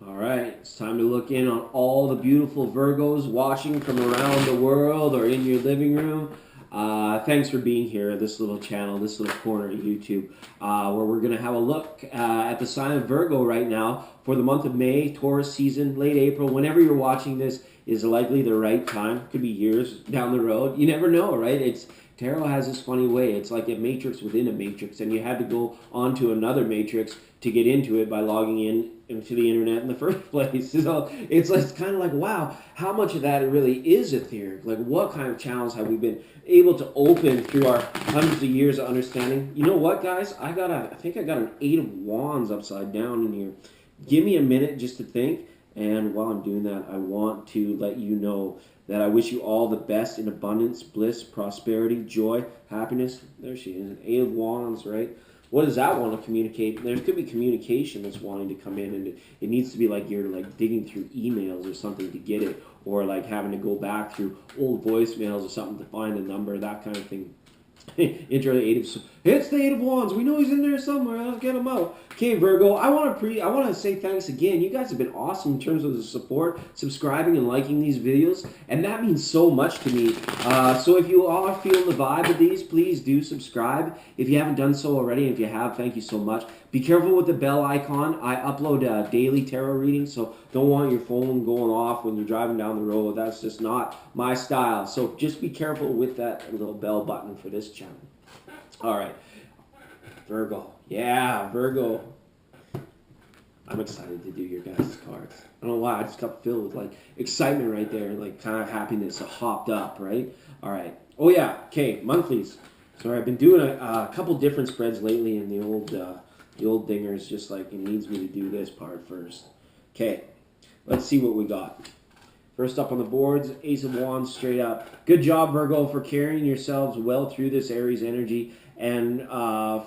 All right, it's time to look in on all the beautiful Virgos watching from around the world or in your living room. Thanks for being here at this little channel, this little corner of YouTube, where we're going to have a look at the sign of Virgo right now for the month of May, Taurus season, late April. Whenever you're watching this is likely the right time. Could be years down the road. You never know, right? Tarot has this funny way. It's like a matrix within a matrix, and you had to go onto another matrix to get into it by logging in into the internet in the first place. So it's kind of like, wow, how much of that really is etheric? Like, what kind of channels have we been able to open through our hundreds of years of understanding? You know what, guys? I think I got an 8 of Wands upside down in here. Give me a minute just to think, and while I'm doing that, I want to let you know that I wish you all the best in abundance, bliss, prosperity, joy, happiness. There she is, an 8 of Wands, right? What does that want to communicate? There could be communication that's wanting to come in, and it needs to be like you're like digging through emails or something to get it, or like having to go back through old voicemails or something to find a number, that kind of thing. Intro the 8 of... It's the 8 of Wands. We know he's in there somewhere. Let's get him out. Okay, Virgo, I want to say thanks again. You guys have been awesome in terms of the support, subscribing and liking these videos, and that means so much to me. So if you are feeling the vibe of these, please do subscribe. If you haven't done so already, and if you have, thank you so much. Be careful with the bell icon. I upload daily tarot readings, so don't want your phone going off when you're driving down the road. That's just not my style. So just be careful with that little bell button for this channel. All right, Virgo. Yeah, Virgo. I'm excited to do your guys' cards. I don't know why, I just got filled with like excitement right there, like kind of happiness hopped up, right? All right. Oh yeah, okay, monthlies. Sorry, I've been doing a couple different spreads lately, and the old dinger's just like, it needs me to do this part first. Okay, let's see what we got. First up on the boards, Ace of Wands straight up. Good job, Virgo, for carrying yourselves well through this Aries energy, and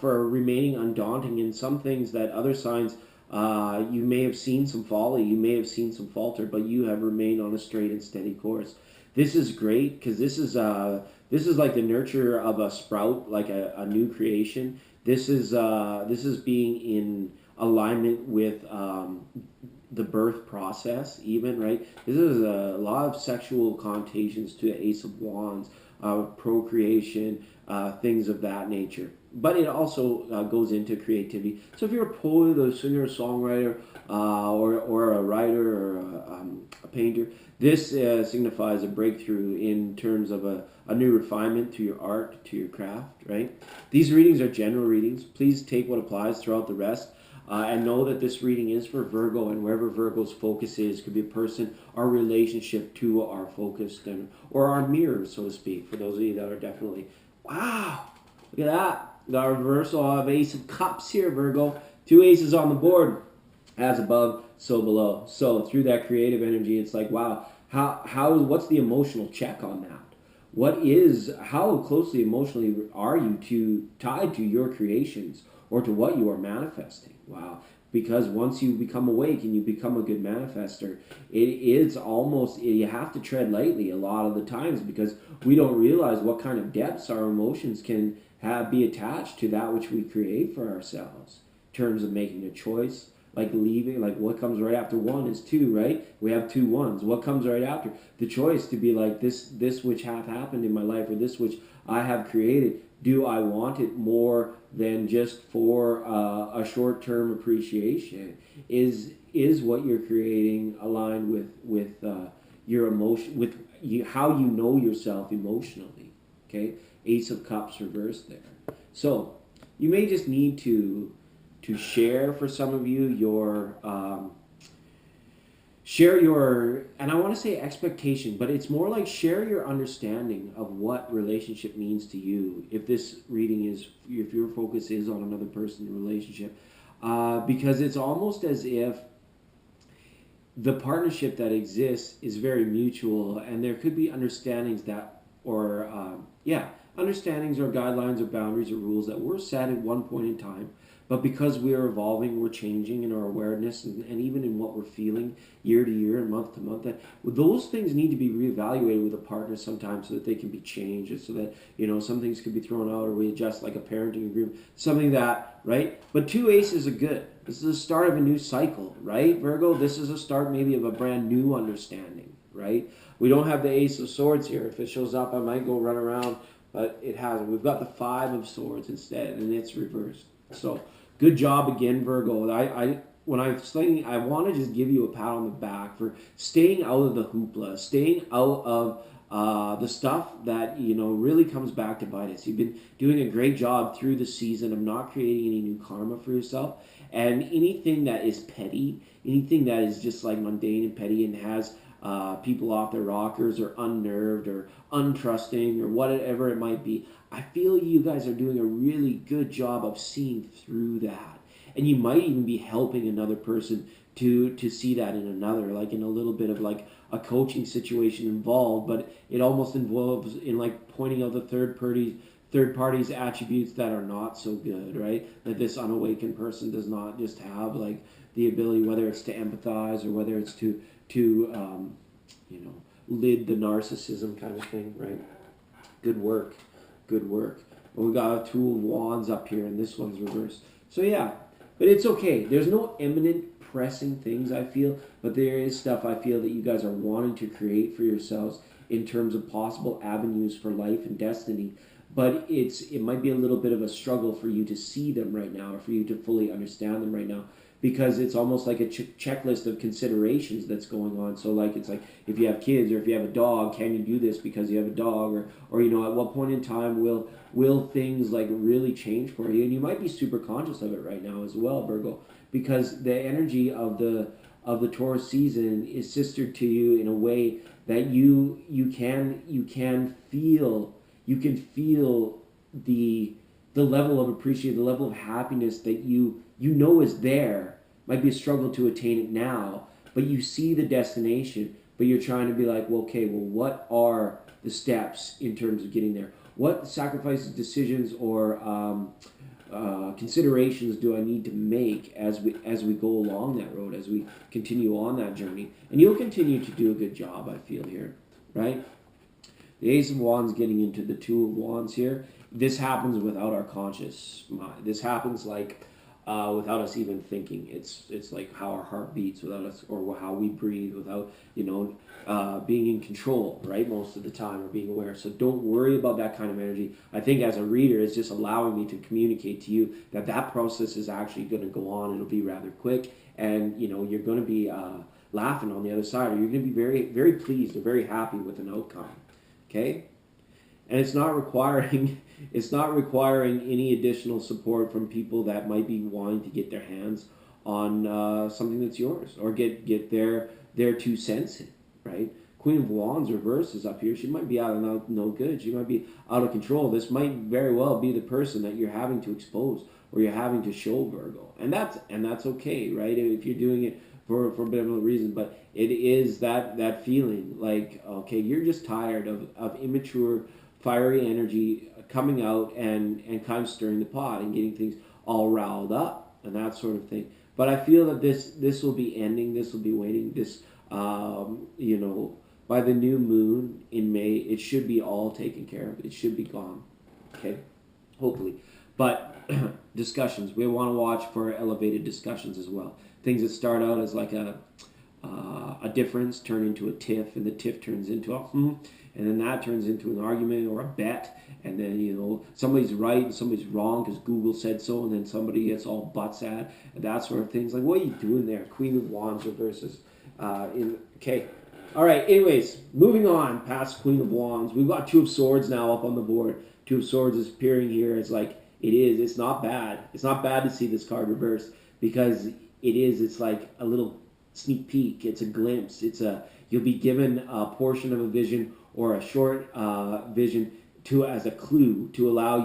for remaining undaunting in some things that other signs, you may have seen some folly, you may have seen some falter, but you have remained on a straight and steady course. This is great, because this is like the nurture of a sprout, like a new creation. This is being in alignment with the birth process, even, right? This is a lot of sexual connotations to the Ace of Wands, procreation, things of that nature. But it also goes into creativity. So if you're a poet, a singer, a songwriter, or a writer, or a painter, this signifies a breakthrough in terms of a new refinement to your art, to your craft, right? These readings are general readings. Please take what applies throughout the rest. And know that this reading is for Virgo, and wherever Virgo's focus is, could be a person, our relationship to our focus, or our mirror, so to speak, for those of you that are definitely, wow, look at that. The reversal of Ace of Cups here, Virgo. 2 aces on the board, as above, so below. So through that creative energy, it's like, wow, what's the emotional check on that? How closely emotionally are you tied to your creations, or to what you are manifesting? Wow. Because once you become awake and you become a good manifester, it's almost, you have to tread lightly a lot of the times, because we don't realize what kind of depths our emotions can be attached to that which we create for ourselves, in terms of making a choice, like leaving, like what comes right after 1 is 2, right? We have 2 ones. What comes right after? The choice to be like, this which hath happened in my life, or this which I have created, do I want it more than just for a short-term appreciation? Is what you're creating aligned with your emotion, with how you know yourself emotionally? Okay, Ace of Cups reversed there. So you may just need to share, for some of you, your share your, and I want to say expectation, but it's more like share your understanding of what relationship means to you. If this reading is, if your focus is on another person in a relationship, because it's almost as if the partnership that exists is very mutual, and there could be understandings that, understandings or guidelines or boundaries or rules that were set at one point in time, But because we are evolving, we're changing in our awareness, and even in what we're feeling year to year and month to month, that those things need to be reevaluated with a partner sometimes so that they can be changed, and so that, some things could be thrown out or we adjust, like a parenting agreement, something that, right? But two aces are good. This is the start of a new cycle, right, Virgo? This is a start maybe of a brand new understanding, right? We don't have the Ace of Swords here. If it shows up, I might go run around, but it hasn't. We've got the Five of Swords instead, and it's reversed. So good job again, Virgo. When I'm saying, I want to just give you a pat on the back for staying out of the hoopla, staying out of the stuff that really comes back to bite us. You've been doing a great job through the season of not creating any new karma for yourself, and anything that is petty, anything that is just like mundane and petty and has people off their rockers or unnerved or untrusting or whatever it might be. I feel you guys are doing a really good job of seeing through that. And you might even be helping another person to see that in another, like in a little bit of like a coaching situation involved, but it almost involves in like pointing out the third party's attributes that are not so good, right? That this unawakened person does not just have like the ability, whether it's to empathize or whether it's to lid the narcissism kind of thing, right? Good work, good work. Well, we got a Two of Wands up here, and this one's reversed. So yeah, but it's okay. There's no imminent pressing things, I feel, but there is stuff I feel that you guys are wanting to create for yourselves in terms of possible avenues for life and destiny. But it might be a little bit of a struggle for you to see them right now, or for you to fully understand them right now, because it's almost like a checklist of considerations that's going on. So like, it's like, if you have kids or if you have a dog, can you do this because you have a dog, or at what point in time will things like really change for you? And you might be super conscious of it right now as well, Virgo, because the energy of the Taurus season is sistered to you in a way that you can feel the level of appreciation, the level of happiness that you is there. Might be a struggle to attain it now, but you see the destination, but you're trying to be like, well, okay, well, what are the steps in terms of getting there? What sacrifices, decisions, or considerations do I need to make as we go along that road, as we continue on that journey? And you'll continue to do a good job, I feel, here, right? The Ace of Wands getting into the Two of Wands here. This happens without our conscious mind. This happens like without us even thinking. It's like how our heart beats without us, or how we breathe without being in control, right? Most of the time, or being aware. So don't worry about that kind of energy. I think as a reader, it's just allowing me to communicate to you that process is actually going to go on. It'll be rather quick, and you're going to be laughing on the other side, or you're going to be very, very pleased or very happy with an outcome. Okay. And it's not requiring any additional support from people that might be wanting to get their hands on something that's yours, or get their 2 cents in, right? Queen of Wands reverse is up here. She might be out of no good. She might be out of control. This might very well be the person that you're having to expose, or you're having to show, Virgo, and that's okay, right? If you're doing it for a bit of a reason, but it is that feeling like, okay, you're just tired of immature, fiery energy coming out and kind of stirring the pot and getting things all riled up and that sort of thing. But I feel that this will be ending. This will be waning. This, by the new moon in May, it should be all taken care of. It should be gone. Okay, hopefully. But discussions, we want to watch for elevated discussions as well. Things that start out as like a difference turn into a tiff, and the tiff turns into a and then that turns into an argument or a bet, and then somebody's right and somebody's wrong because Google said so, and then somebody gets all butts at, and that sort of things. Like, what are you doing there? Queen of Wands reverses. Okay. All right. Anyways, moving on past Queen of Wands, we've got Two of Swords now up on the board. Two of Swords is appearing here. It's like it's not bad. It's not bad to see this card reversed, because it's like a little sneak peek. It's a glimpse. You'll be given a portion of a vision or a short vision as a clue to allow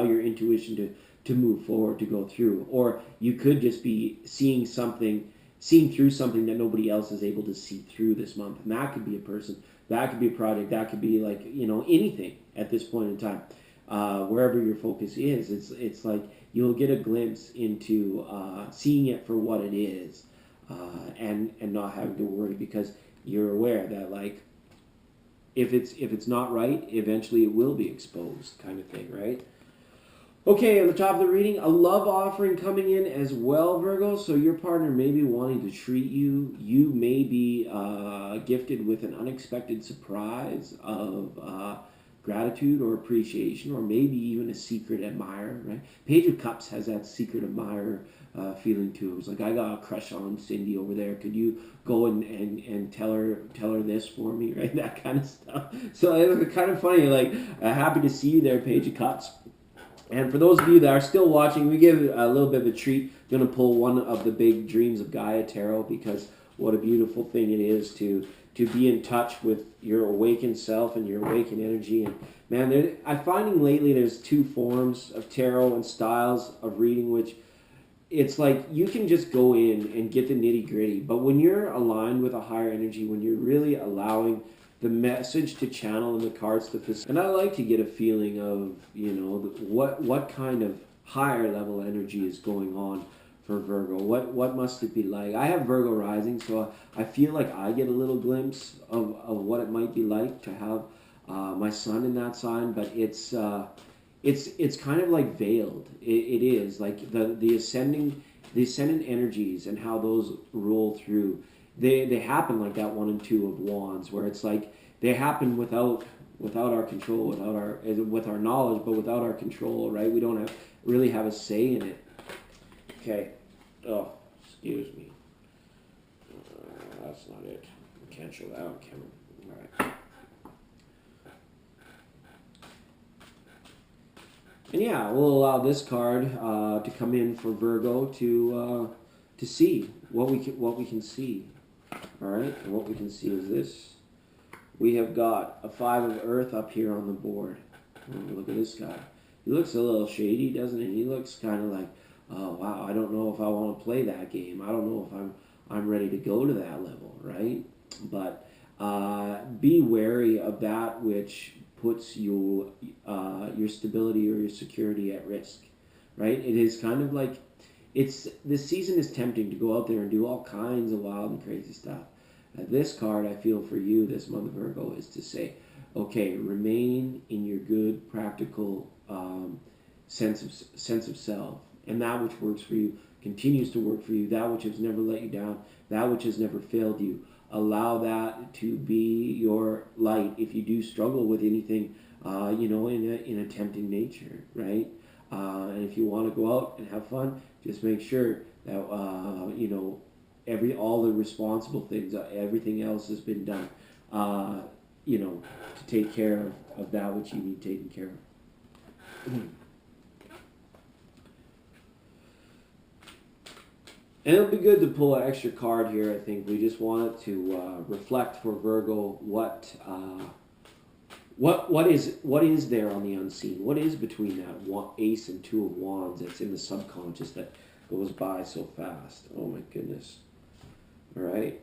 your intuition to move forward, to go through. Or you could just be seeing through something that nobody else is able to see through this month. And that could be a person, that could be a project, that could be like anything at this point in time. Wherever your focus is, it's like you'll get a glimpse into seeing it for what it is, and not having to worry, because you're aware that, like, if it's not right, eventually it will be exposed, kind of thing, right? Okay, on the top of the reading, a love offering coming in as well, Virgo. So your partner may be wanting to treat you. You may be gifted with an unexpected surprise of gratitude or appreciation, or maybe even a secret admirer, right? Page of Cups has that secret admirer feeling too. It's like, I got a crush on Cindy over there. Could you go and tell her this for me, right? That kind of stuff. So it's kind of funny. Like, happy to see you there, Page of Cups. And for those of you that are still watching, we give a little bit of a treat. I'm going to pull one of the big Dreams of Gaia tarot, because what a beautiful thing it is to be in touch with your awakened self and your awakened energy. And man, I'm finding lately there's two forms of tarot and styles of reading, which it's like you can just go in and get the nitty gritty. But when you're aligned with a higher energy, when you're really allowing the message to channel and the cards to facilitate. And I like to get a feeling of, what kind of higher level energy is going on for Virgo. What must it be like? I have Virgo rising, so I feel like I get a little glimpse of what it might be like to have my sun in that sign, but it's kind of like veiled. It is like the ascendant energies and how those roll through. They happen like that 1 and 2 of Wands, where it's like they happen without our control, with our knowledge, but without our control, right? We don't really have a say in it. Okay. Oh, excuse me. That's not it. Can't show that on camera. All right. And yeah, we'll allow this card to come in for Virgo to see what we can see. All right, and what we can see is this. We have got a 5 of Earth up here on the board. Oh, look at this guy. He looks a little shady, doesn't he? He looks kind of like, oh wow, I don't know if I want to play that game. I don't know if I'm ready to go to that level, right? But be wary of that which puts your stability or your security at risk, right? It is kind of like, this season is tempting to go out there and do all kinds of wild and crazy stuff. This card, I feel for you this month of Virgo, is to say, okay, remain in your good, practical sense of self, and that which works for you continues to work for you. That which has never let you down, that which has never failed you. Allow that to be your light. If you do struggle with anything, in a tempting nature, right? And if you want to go out and have fun, just make sure that all the responsible things, everything else has been done, to take care of that which you need taken care of. And it'll be good to pull an extra card here. I think we just wanted to reflect for Virgo what is there on the unseen. What is between that Ace and 2 of Wands that's in the subconscious that goes by so fast? Oh my goodness. All right.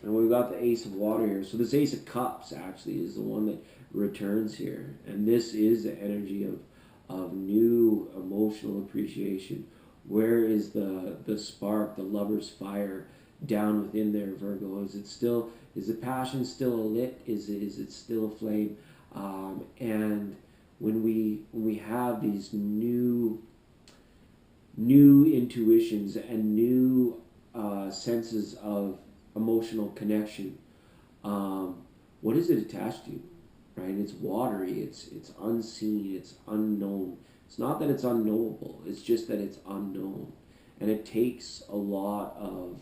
And we've got the Ace of Water here. So this Ace of Cups actually is the one that returns here. And this is the energy of new emotional appreciation. Where is the spark, the lover's fire down within there, Virgo? Is the passion still lit? Is it still a flame? And when we have these new intuitions and new senses of emotional connection, what is it attached to? Right? It's watery. It's unseen. It's unknown. It's not that it's unknowable, it's just that it's unknown. And it takes a lot of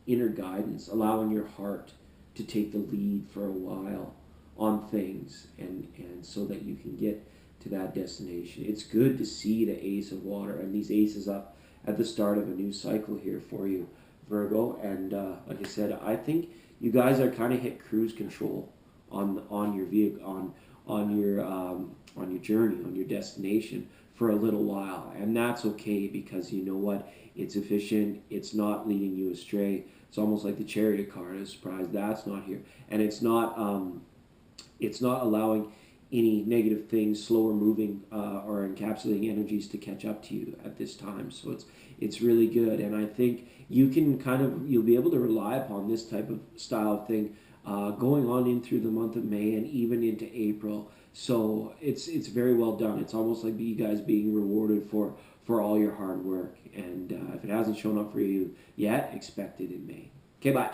inner guidance, allowing your heart to take the lead for a while on things, and so that you can get to that destination. It's good to see the Ace of Water and these aces up at the start of a new cycle here for you, Virgo. And like I said, I think you guys are kind of hit cruise control on your vehicle, on your journey, on your destination for a little while. And that's okay, because you know what? It's efficient. It's not leading you astray. It's almost like the Chariot card. I'm surprised that's not here. And it's not allowing any negative things, slower moving or encapsulating energies to catch up to you at this time. So it's really good, and I think you can you'll be able to rely upon this type of style thing going on in through the month of May and even into April. So it's very well done. It's almost like you guys being rewarded for all your hard work. And if it hasn't shown up for you yet, expect it in May. Okay, bye.